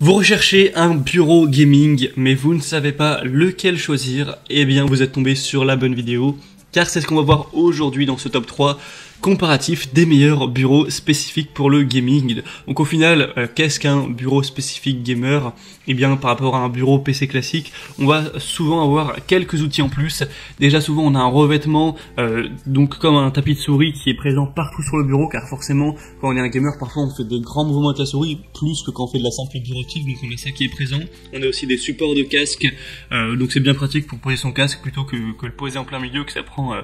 Vous recherchez un bureau gaming, mais vous ne savez pas lequel choisir, eh bien vous êtes tombé sur la bonne vidéo, car c'est ce qu'on va voir aujourd'hui dans ce top 3 comparatif des meilleurs bureaux spécifiques pour le gaming. Donc au final, qu'est-ce qu'un bureau spécifique gamer? Eh bien par rapport à un bureau PC classique, on va souvent avoir quelques outils en plus. Déjà souvent on a un revêtement, donc comme un tapis de souris qui est présent partout sur le bureau, car forcément quand on est un gamer, parfois on fait des grands mouvements avec la souris, plus que quand on fait de la simple bureautique, donc on a ça qui est présent. On a aussi des supports de casque, donc c'est bien pratique pour poser son casque plutôt que le poser en plein milieu, que ça prend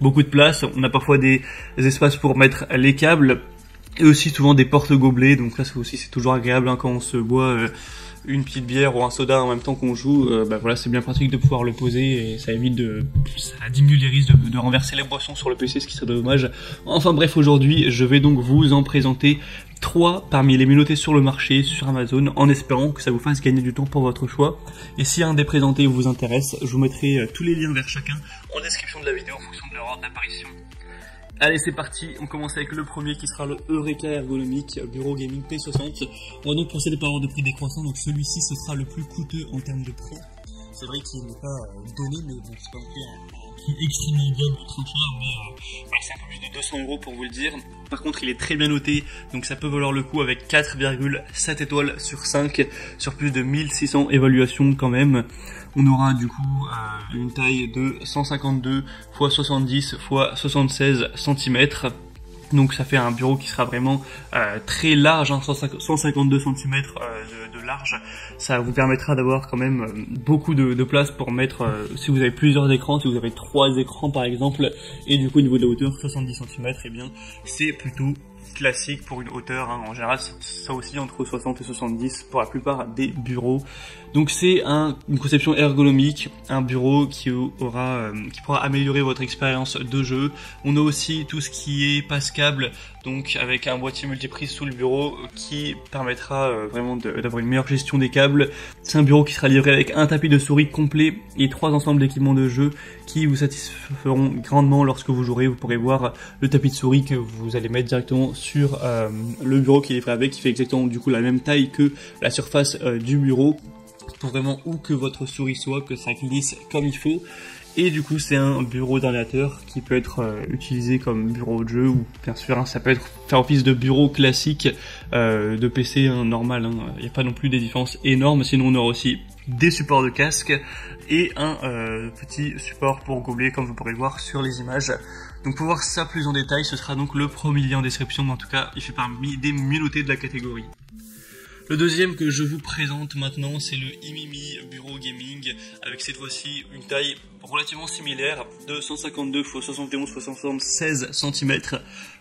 beaucoup de place. On a parfois des espaces pour mettre les câbles et aussi souvent des portes gobelets, donc là c'est toujours agréable quand on se boit une petite bière ou un soda en même temps qu'on joue. Voilà, c'est bien pratique de pouvoir le poser et ça évite ça diminue les risques de renverser les boissons sur le PC, ce qui serait dommage. Enfin bref, aujourd'hui je vais donc vous en présenter 3 parmi les mieux notés sur le marché, sur Amazon, en espérant que ça vous fasse gagner du temps pour votre choix. Et si un des présentés vous intéresse, je vous mettrai tous les liens vers chacun en description de la vidéo en fonction de leur ordre d'apparition. Allez, c'est parti, on commence avec le premier qui sera le Eureka Ergonomic Bureau Gaming P60. On va donc procéder par ordre de prix décroissant, donc celui-ci ce sera le plus coûteux en termes de prix. C'est vrai qu'il n'est pas donné, mais bon, c'est pas non plus un prix extrêmement bien de 30 mais c'est un peu plus de 200 € pour vous le dire. Par contre, il est très bien noté, donc ça peut valoir le coup avec 4,7 étoiles sur 5, sur plus de 1600 évaluations quand même. On aura du coup une taille de 152 x 70 x 76 cm. Donc ça fait un bureau qui sera vraiment très large, 152 cm de large. Ça vous permettra d'avoir quand même beaucoup de place pour mettre, si vous avez plusieurs écrans, si vous avez 3 écrans par exemple, et du coup au niveau de la hauteur 70 cm, eh bien c'est plutôt classique pour une hauteur, en général ça aussi entre 60 et 70 pour la plupart des bureaux. Donc c'est une conception ergonomique, un bureau qui pourra améliorer votre expérience de jeu. On a aussi tout ce qui est passe-câble, donc avec un boîtier multiprise sous le bureau qui permettra vraiment d'avoir une meilleure gestion des câbles. C'est un bureau qui sera livré avec un tapis de souris complet et 3 ensembles d'équipements de jeu qui vous satisferont grandement lorsque vous jouerez. Vous pourrez voir le tapis de souris que vous allez mettre directement sur le bureau qui est livré avec, qui fait exactement du coup la même taille que la surface du bureau, pour vraiment où que votre souris soit, que ça glisse comme il faut. Et du coup c'est un bureau d'ordinateur qui peut être utilisé comme bureau de jeu, ou bien sûr ça peut faire office de bureau classique de PC normal. Il n'y a pas non plus des différences énormes. Sinon on aura aussi des supports de casque et un petit support pour gobelet, comme vous pourrez le voir sur les images. Donc pour voir ça plus en détail, ce sera donc le premier lien en description, mais en tout cas il fait parmi des mieux notés de la catégorie. Le deuxième que je vous présente maintenant, c'est le Imimi Bureau Gaming, avec cette fois-ci une taille relativement similaire de 152 x 71 x 76 cm,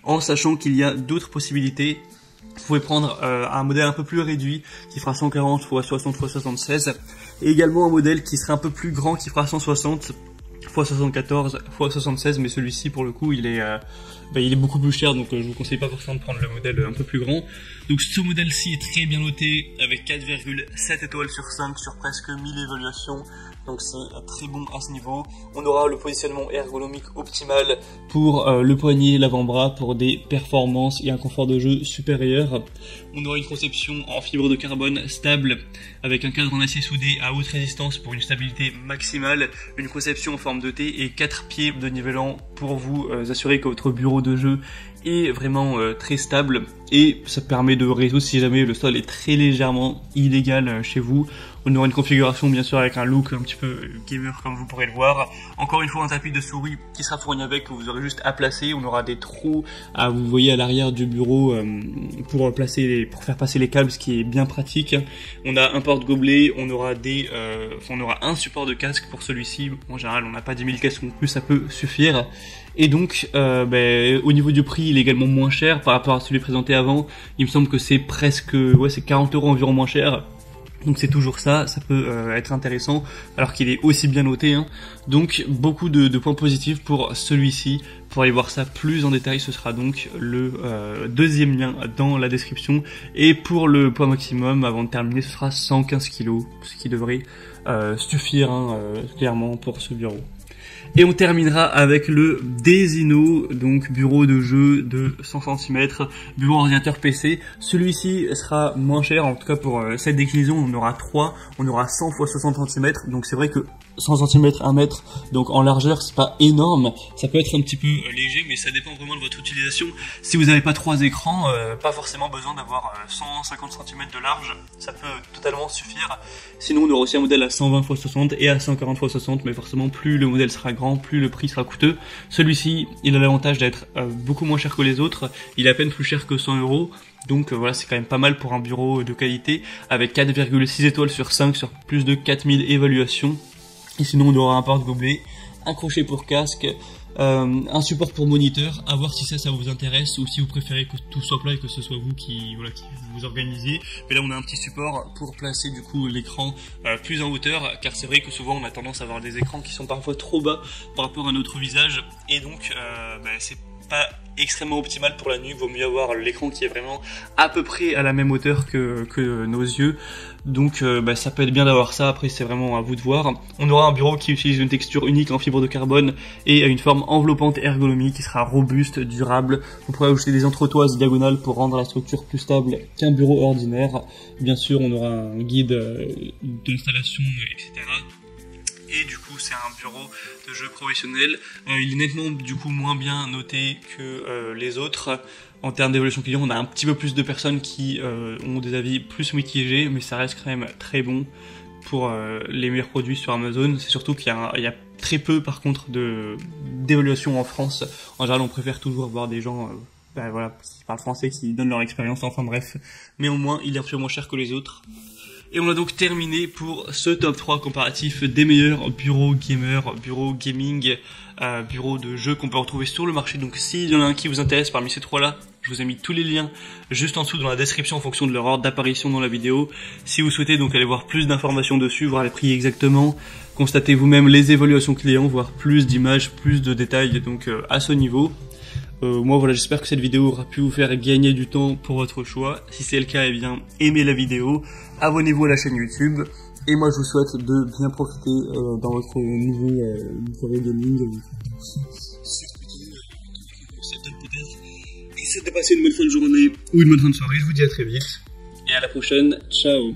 en sachant qu'il y a d'autres possibilités. Vous pouvez prendre un modèle un peu plus réduit qui fera 140 x 60 x 76, et également un modèle qui sera un peu plus grand qui fera 160 x 74 x 76, mais celui-ci pour le coup il est beaucoup plus cher, donc je vous conseille pas forcément de prendre le modèle un peu plus grand. Donc ce modèle-ci est très bien noté avec 4,7 étoiles sur 5 sur presque 1000 évaluations, donc c'est très bon à ce niveau. On aura le positionnement ergonomique optimal pour le poignet, l'avant-bras, pour des performances et un confort de jeu supérieur. On aura une conception en fibre de carbone stable avec un cadre en acier soudé à haute résistance pour une stabilité maximale, une conception en forme de T et 4 pieds de nivelant pour vous assurer que votre bureau de jeu est vraiment très stable, et ça permet de résoudre si jamais le sol est très légèrement illégal chez vous. On aura une configuration bien sûr avec un look un petit peu gamer comme vous pourrez le voir. Encore une fois un tapis de souris qui sera fourni avec, que vous aurez juste à placer. On aura des trous vous voyez à l'arrière du bureau pour faire passer les câbles, ce qui est bien pratique. On a un porte-gobelet, on aura un support de casque pour celui-ci. En général on n'a pas 10 000 casques non plus, ça peut suffire. Et donc au niveau du prix il est également moins cher par rapport à celui présenté avant. Il me semble que c'est presque c'est 40 € environ moins cher. Donc c'est toujours ça peut être intéressant alors qu'il est aussi bien noté. Donc beaucoup de points positifs pour celui-ci. Pour aller voir ça plus en détail, ce sera donc le deuxième lien dans la description. Et pour le poids maximum, avant de terminer, ce sera 115 kg, ce qui devrait suffire clairement pour ce bureau. Et on terminera avec le Desino, donc bureau de jeu de 100 cm, bureau ordinateur PC. Celui-ci sera moins cher, en tout cas pour cette déclinaison, on aura 3, on aura 100 x 60 cm, donc c'est vrai que 100 cm, 1 mètre, donc en largeur c'est pas énorme, ça peut être un petit peu léger, mais ça dépend vraiment de votre utilisation. Si vous n'avez pas 3 écrans, pas forcément besoin d'avoir 150 cm de large, ça peut totalement suffire. Sinon on aura aussi un modèle à 120 x 60 et à 140 x 60, mais forcément plus le modèle sera grand, plus le prix sera coûteux. Celui-ci, il a l'avantage d'être beaucoup moins cher que les autres, il est à peine plus cher que 100 €. Donc voilà, c'est quand même pas mal pour un bureau de qualité, avec 4,6 étoiles sur 5 sur plus de 4000 évaluations. Et sinon on aura un porte-gobelet, un crochet pour casque, un support pour moniteur, à voir si ça vous intéresse ou si vous préférez que tout soit plat et que ce soit vous qui vous organisez. Mais là on a un petit support pour placer du coup l'écran plus en hauteur, car c'est vrai que souvent on a tendance à avoir des écrans qui sont parfois trop bas par rapport à notre visage, et donc c'est pas extrêmement optimal pour la nuit. Vaut mieux avoir l'écran qui est vraiment à peu près à la même hauteur que nos yeux. Donc ça peut être bien d'avoir ça, après c'est vraiment à vous de voir. On aura un bureau qui utilise une texture unique en fibre de carbone et une forme enveloppante ergonomique qui sera robuste, durable. Vous pourrez ajouter des entretoises diagonales pour rendre la structure plus stable qu'un bureau ordinaire. Bien sûr on aura un guide d'installation, etc. Et du coup c'est un bureau de jeu professionnel. Il est nettement du coup moins bien noté que les autres. En termes d'évolution client, on a un petit peu plus de personnes qui ont des avis plus mitigés, mais ça reste quand même très bon pour les meilleurs produits sur Amazon. C'est surtout qu'il y a très peu par contre d'évaluation en France. En général on préfère toujours voir des gens qui parlent français, qui donnent leur expérience, enfin bref. Mais au moins il est un peu moins cher que les autres. Et on a donc terminé pour ce top 3 comparatif des meilleurs bureaux gamer, bureaux gaming, bureaux de jeux qu'on peut retrouver sur le marché. Donc s'il y en a un qui vous intéresse parmi ces trois-là, je vous ai mis tous les liens juste en dessous dans la description en fonction de leur ordre d'apparition dans la vidéo. Si vous souhaitez donc aller voir plus d'informations dessus, voir les prix exactement, constatez vous-même les évaluations clients, voir plus d'images, plus de détails donc à ce niveau. Moi voilà, j'espère que cette vidéo aura pu vous faire gagner du temps pour votre choix. Si c'est le cas, eh bien aimez la vidéo, abonnez-vous à la chaîne YouTube, et moi je vous souhaite de bien profiter dans votre nouveau bureau gaming. Et c'est de passer une bonne fin de journée ou une bonne fin de soirée. Je vous dis à très vite et à la prochaine. Ciao.